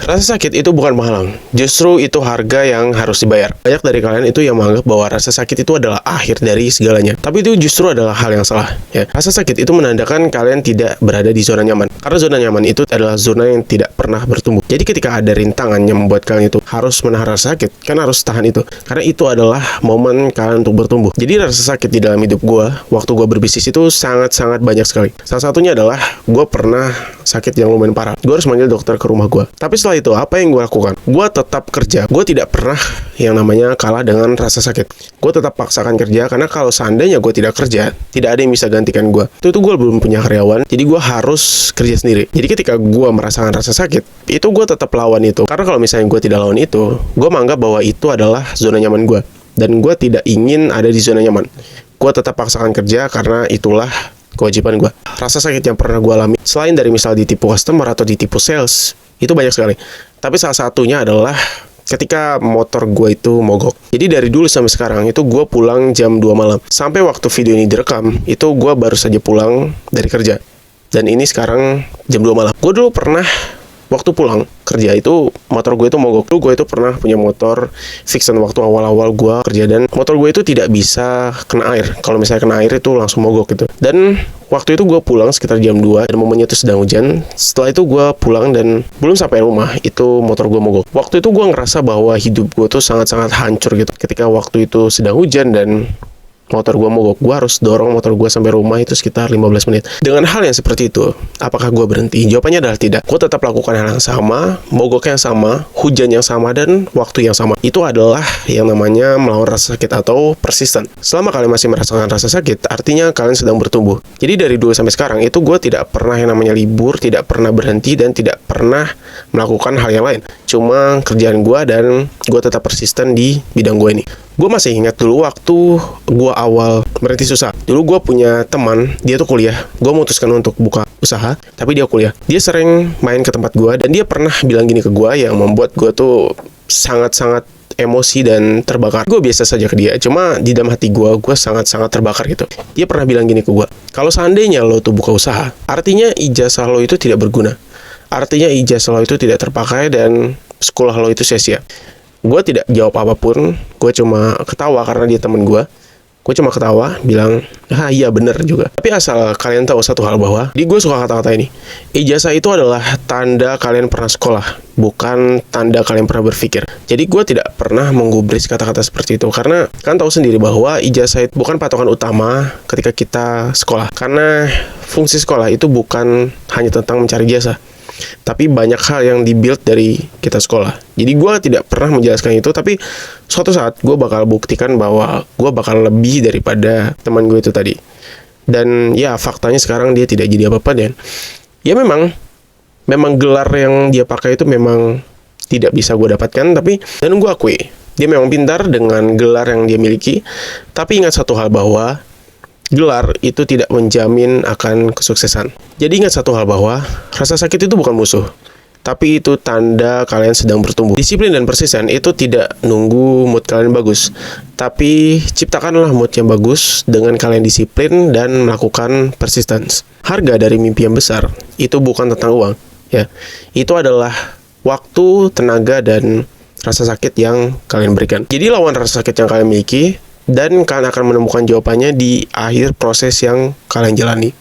Rasa sakit itu bukan penghalang, justru itu harga yang harus dibayar. Banyak dari kalian itu yang menganggap bahwa rasa sakit itu adalah akhir dari segalanya. Tapi itu justru adalah hal yang salah. Ya. Rasa sakit itu menandakan kalian tidak berada di zona nyaman. Karena zona nyaman itu adalah zona yang tidak pernah bertumbuh. Jadi ketika ada rintangan yang membuat kalian itu harus menahan rasa sakit, kan harus tahan itu. Karena itu adalah momen kalian untuk bertumbuh. Jadi rasa sakit di dalam hidup gue, waktu gue berbisnis itu sangat-sangat banyak sekali. Salah satunya adalah gue pernah sakit yang lumayan parah. Gue harus manggil dokter ke rumah gue. Tapi setelah itu, apa yang gue lakukan? Gue tetap kerja. Gue tidak pernah yang namanya kalah dengan rasa sakit. Gue tetap paksakan kerja, karena kalau seandainya gue tidak kerja, tidak ada yang bisa gantikan gue. Itu gue belum punya karyawan, jadi gue harus kerja sendiri. Jadi ketika gue merasakan rasa sakit, itu gue tetap lawan itu. Karena kalau misalnya gue tidak lawan itu, gue menganggap bahwa itu adalah zona nyaman gue. Dan gue tidak ingin ada di zona nyaman. Gue tetap paksakan kerja, karena itulah kewajiban gue. Rasa sakit yang pernah gue alami, selain dari misal ditipu customer atau ditipu sales, itu banyak sekali. Tapi salah satunya adalah ketika motor gue itu mogok. Jadi dari dulu sampai sekarang itu gue pulang jam 2 malam. Sampai waktu video ini direkam, itu gue baru saja pulang dari kerja. Dan ini sekarang jam 2 malam. Gue dulu pernah waktu pulang kerja itu motor gue itu mogok. Dulu gue itu pernah punya motor fixan waktu awal-awal gue kerja, dan motor gue itu tidak bisa kena air. Kalau misalnya kena air itu langsung mogok gitu. Dan waktu itu gue pulang sekitar jam 2 dan momennya itu sedang hujan. Setelah itu gue pulang dan belum sampai rumah itu motor gue mogok. Waktu itu gue ngerasa bahwa hidup gue tuh sangat-sangat hancur gitu. Ketika waktu itu sedang hujan dan motor gue mogok, gue harus dorong motor gue sampai rumah itu sekitar 15 menit. Dengan hal yang seperti itu, apakah gue berhenti? Jawabannya adalah tidak. Gue tetap lakukan hal yang sama, mogok yang sama, hujan yang sama, dan waktu yang sama. Itu adalah yang namanya melawan rasa sakit atau persisten. Selama kalian masih merasakan rasa sakit, artinya kalian sedang bertumbuh. Jadi dari dulu sampai sekarang itu gue tidak pernah yang namanya libur, tidak pernah berhenti, dan tidak pernah melakukan hal yang lain. Cuma kerjaan gue, dan gue tetap persisten di bidang gue ini. Gue masih ingat dulu waktu gue awal merintis usaha. Dulu gue punya teman, dia tuh kuliah. Gue memutuskan untuk buka usaha, tapi dia kuliah. Dia sering main ke tempat gue, dan dia pernah bilang gini ke gue yang membuat gue tuh sangat-sangat emosi dan terbakar. Gue biasa saja ke dia, cuma di dalam hati gue sangat-sangat terbakar gitu. Dia pernah bilang gini ke gue, kalau seandainya lo tuh buka usaha, artinya ijazah lo itu tidak berguna. Artinya ijazah lo itu tidak terpakai, dan sekolah lo itu sia-sia. Gue tidak jawab apapun, gue cuma ketawa karena dia temen gue. Gue cuma ketawa, bilang, iya bener juga. Tapi asal kalian tahu satu hal bahwa, gue suka kata-kata ini. Ijazah itu adalah tanda kalian pernah sekolah, bukan tanda kalian pernah berpikir. Jadi gue tidak pernah menggubris kata-kata seperti itu. Karena kan tahu sendiri bahwa ijazah itu bukan patokan utama ketika kita sekolah. Karena fungsi sekolah itu bukan hanya tentang mencari ijazah, tapi banyak hal yang dibuild dari kita sekolah. Jadi gue tidak pernah menjelaskan itu, tapi suatu saat gue bakal buktikan bahwa gue bakal lebih daripada teman gue itu tadi. Dan ya faktanya sekarang dia tidak jadi apa-apa, dan ya memang gelar yang dia pakai itu memang tidak bisa gue dapatkan. Tapi dan gue akui dia memang pintar dengan gelar yang dia miliki. Tapi ingat satu hal bahwa gelar itu tidak menjamin akan kesuksesan. Jadi ingat satu hal bahwa rasa sakit itu bukan musuh, tapi itu tanda kalian sedang bertumbuh. Disiplin dan persisten itu tidak nunggu mood kalian bagus, tapi ciptakanlah mood yang bagus dengan kalian disiplin dan melakukan persistence. Harga dari mimpi yang besar itu bukan tentang uang, ya. Itu adalah waktu, tenaga, dan rasa sakit yang kalian berikan. Jadi lawan rasa sakit yang kalian miliki, dan kalian akan menemukan jawabannya di akhir proses yang kalian jalani.